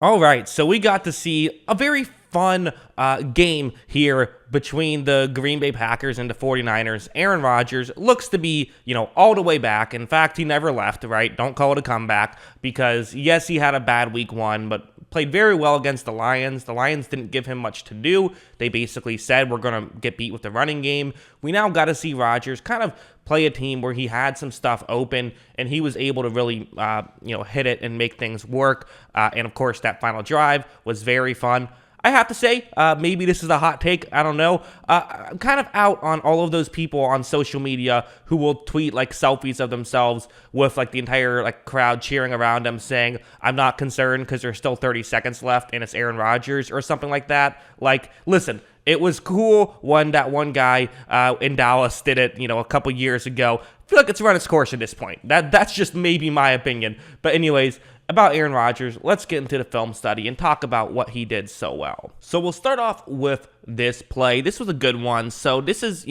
All right, so we got to see a very fun game here between the Green Bay Packers and the 49ers. Aaron Rodgers looks to be, all the way back. In fact, he never left, right? Don't call it a comeback because, yes, he had a bad week one, but played very well against the Lions. The Lions didn't give him much to do. They basically said, we're going to get beat with the running game. We now got to see Rodgers kind of play a team where he had some stuff open and he was able to really, hit it and make things work. And of course, that final drive was very fun. I have to say, maybe this is a hot take. I don't know. I'm kind of out on all of those people on social media who will tweet like selfies of themselves with like the entire like crowd cheering around them saying, I'm not concerned because there's still 30 seconds left and it's Aaron Rodgers or something like that. Like, listen, it was cool when that one guy in Dallas did it, a couple years ago. I feel like it's run its course at this point. That's just maybe my opinion. But anyways, about Aaron Rodgers, let's get into the film study and talk about what he did so well. So we'll start off with this play. This was a good one. So this is,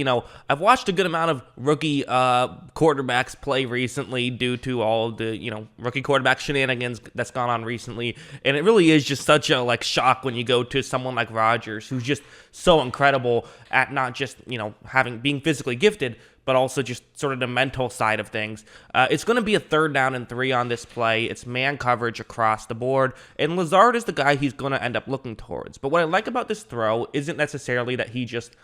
I've watched a good amount of rookie quarterbacks play recently due to all of the, rookie quarterback shenanigans that's gone on recently. And it really is just such a shock when you go to someone like Rodgers, who's just so incredible at not just, being physically gifted, but also just sort of the mental side of things. It's going to be a 3rd down and 3 on this play. It's man coverage across the board, and Lazard is the guy he's going to end up looking towards. But what I like about this throw isn't necessarily that he just,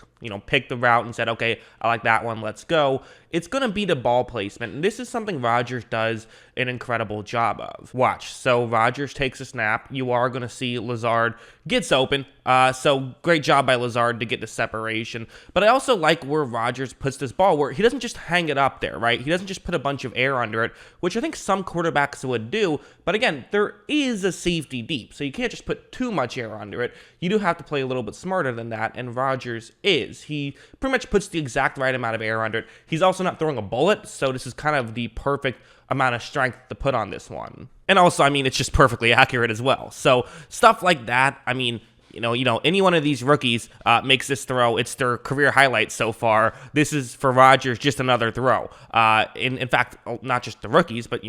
picked the route and said, okay, I like that one, let's go. It's going to be the ball placement, and this is something Rodgers does an incredible job of. Watch. So Rodgers takes a snap. You are going to see Lazard gets open. So great job by Lazard to get the separation. But I also like where Rodgers puts this ball, where he doesn't just hang it up there, right? He doesn't just put a bunch of air under it, which I think some quarterbacks would do. But again, there is a safety deep, so you can't just put too much air under it. You do have to play a little bit smarter than that, and Rodgers is. He pretty much puts the exact right amount of air under it. He's also not throwing a bullet, so this is kind of the perfect amount of strength to put on this one. And also, it's just perfectly accurate as well. So stuff like that, any one of these rookies makes this throw, it's their career highlight so far. This is for Rodgers, just another throw. In fact, not just the rookies, but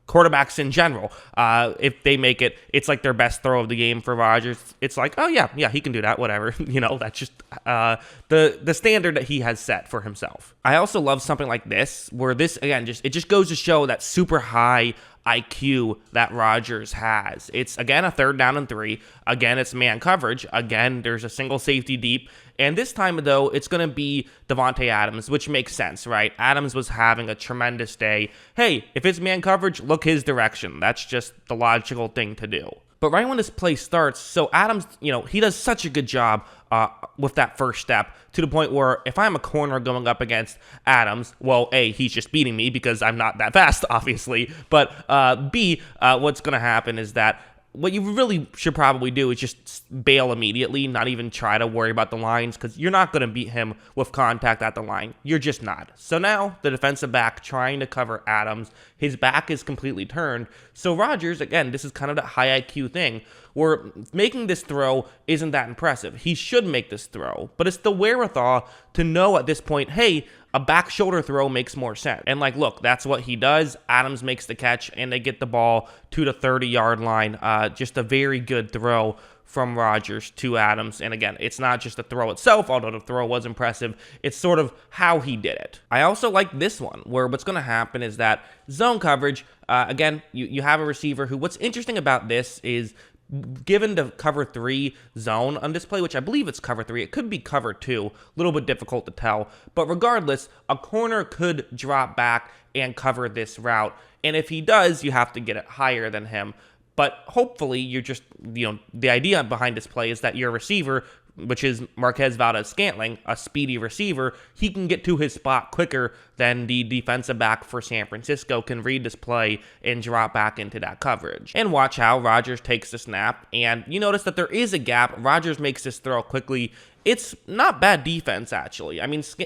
quarterbacks in general. If they make it, it's like their best throw of the game for Rodgers. It's like, oh yeah, he can do that, whatever. That's just the standard that he has set for himself. I also love something like this, where this, again, it just goes to show that super high IQ that Rodgers has. It's, again, a 3rd down and 3. Again, it's man coverage. Again, there's a single safety deep. And this time, though, it's going to be Davante Adams, which makes sense, right? Adams was having a tremendous day. Hey, if it's man coverage, look his direction. That's just the logical thing to do. But right when this play starts, so Adams, he does such a good job with that first step, to the point where if I'm a corner going up against Adams, well, A, he's just beating me because I'm not that fast, obviously. But B, what's going to happen is that what you really should probably do is just bail immediately, not even try to worry about the lines, because you're not going to beat him with contact at the line. You're just not. So now the defensive back trying to cover Adams, his back is completely turned. So Rodgers, again, this is kind of that high IQ thing, where making this throw isn't that impressive. He should make this throw, but it's the wherewithal to know at this point, hey, a back shoulder throw makes more sense. And look, that's what he does. Adams makes the catch, and they get the ball to the 30-yard line. Just a very good throw from Rodgers to Adams. And again, it's not just the throw itself, although the throw was impressive. It's sort of how he did it. I also like this one, where what's going to happen is that zone coverage, again, you have a receiver who, what's interesting about this is, given the cover 3 zone on this play, which I believe it's cover 3, it could be cover 2, a little bit difficult to tell, but regardless, a corner could drop back and cover this route, and if he does, you have to get it higher than him. But hopefully, you're just, the idea behind this play is that your receiver, which is Marquez Valdes-Scantling, a speedy receiver, he can get to his spot quicker than the defensive back for San Francisco can read this play and drop back into that coverage. And watch how Rodgers takes the snap, and you notice that there is a gap. Rodgers makes this throw quickly. It's not bad defense, actually.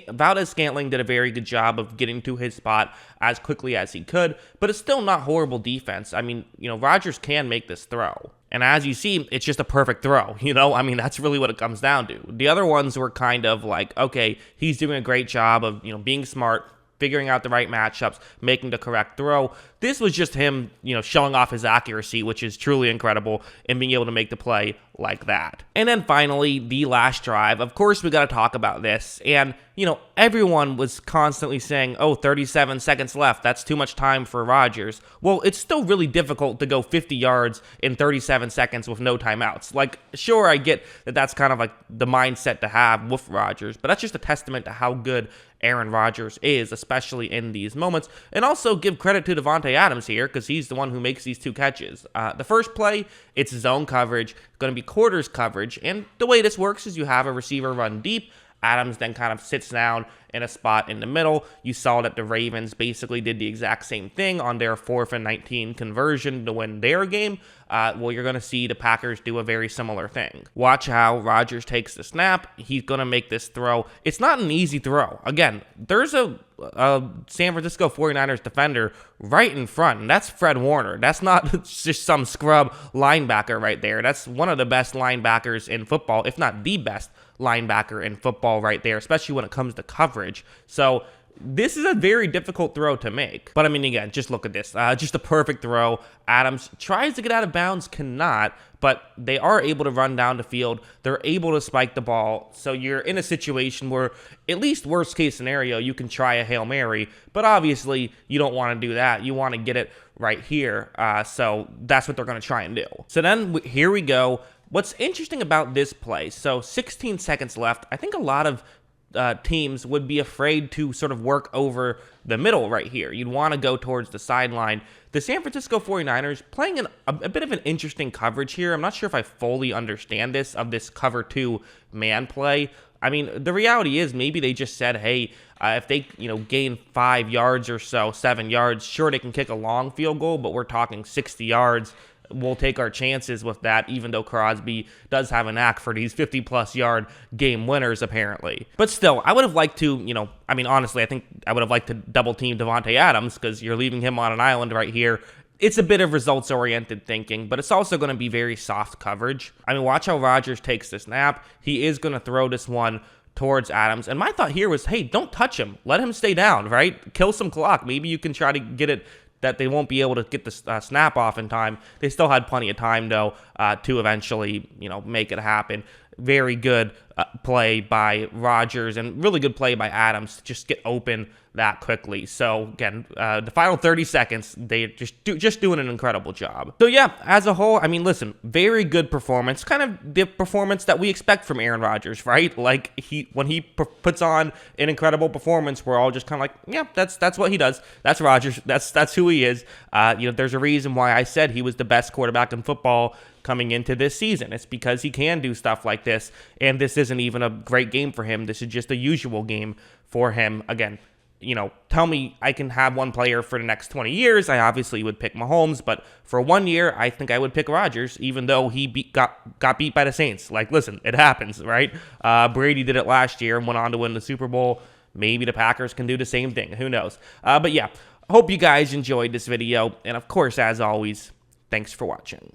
Valdes-Scantling did a very good job of getting to his spot as quickly as he could, but it's still not horrible defense. Rodgers can make this throw. And as you see, it's just a perfect throw, that's really what it comes down to. The other ones were kind of like, okay, he's doing a great job of, being smart, figuring out the right matchups, making the correct throw. This was just him, showing off his accuracy, which is truly incredible, and being able to make the play like that. And then finally, the last drive. Of course, we got to talk about this. And, everyone was constantly saying, oh, 37 seconds left. That's too much time for Rodgers. Well, it's still really difficult to go 50 yards in 37 seconds with no timeouts. Like, sure, I get that that's kind of like the mindset to have with Rodgers, but that's just a testament to how good Aaron Rodgers is, especially in these moments. And also give credit to Davante Adams here, because he's the one who makes these two catches. The first play, it's zone coverage, going to be quarters coverage, and the way this works is you have a receiver run deep. Adams then kind of sits down in a spot in the middle. You saw that the Ravens basically did the exact same thing on their 4th and 19 conversion to win their game. Well, you're going to see the Packers do a very similar thing. Watch how Rodgers takes the snap. He's going to make this throw. It's not an easy throw. Again, there's a San Francisco 49ers defender right in front, and that's Fred Warner. That's not just some scrub linebacker right there. That's one of the best linebackers in football, if not the best linebacker in football right there, especially when it comes to coverage. So this is a very difficult throw to make. But I mean, again, just look at this. Just a perfect throw. Adams tries to get out of bounds, cannot, but they are able to run down the field. They're able to spike the ball. So you're in a situation where, at least worst case scenario, you can try a Hail Mary, but obviously you don't want to do that. You want to get it right here. So that's what they're going to try and do. So then here we go. What's interesting about this play, so 16 seconds left, I think a lot of teams would be afraid to sort of work over the middle right here. You'd want to go towards the sideline. The San Francisco 49ers playing a bit of an interesting coverage here. I'm not sure if I fully understand this, of this cover 2 man play. I mean, the reality is maybe they just said, hey, if they, gain 5 yards or so, 7 yards, sure, they can kick a long field goal, but we're talking 60 yards. We'll take our chances with that, even though Crosby does have a knack for these 50-plus yard game winners, apparently. But still, I would have liked to, honestly, I think I would have liked to double-team Davante Adams, because you're leaving him on an island right here. It's a bit of results-oriented thinking, but it's also going to be very soft coverage. I mean, watch how Rodgers takes the snap. He is going to throw this one towards Adams. And my thought here was, hey, don't touch him. Let him stay down, right? Kill some clock. Maybe you can try to get it that they won't be able to get the snap off in time. They still had plenty of time, though, to eventually, make it happen. Very good play by Rodgers and really good play by Adams to just get open that quickly. So again, the final 30 seconds, they just doing an incredible job. So yeah, as a whole, I mean, listen, very good performance, kind of the performance that we expect from Aaron Rodgers, right? Like when he puts on an incredible performance, we're all just kind of like, yeah, that's what he does. That's Rodgers. That's who he is. There's a reason why I said he was the best quarterback in football coming into this season. It's because he can do stuff like this, and this isn't even a great game for him. This is just a usual game for him. Again, tell me I can have one player for the next 20 years. I obviously would pick Mahomes, but for 1 year, I think I would pick Rodgers, even though he got beat by the Saints. Like, listen, it happens, right? Brady did it last year and went on to win the Super Bowl. Maybe the Packers can do the same thing. Who knows? But yeah, hope you guys enjoyed this video. And of course, as always, thanks for watching.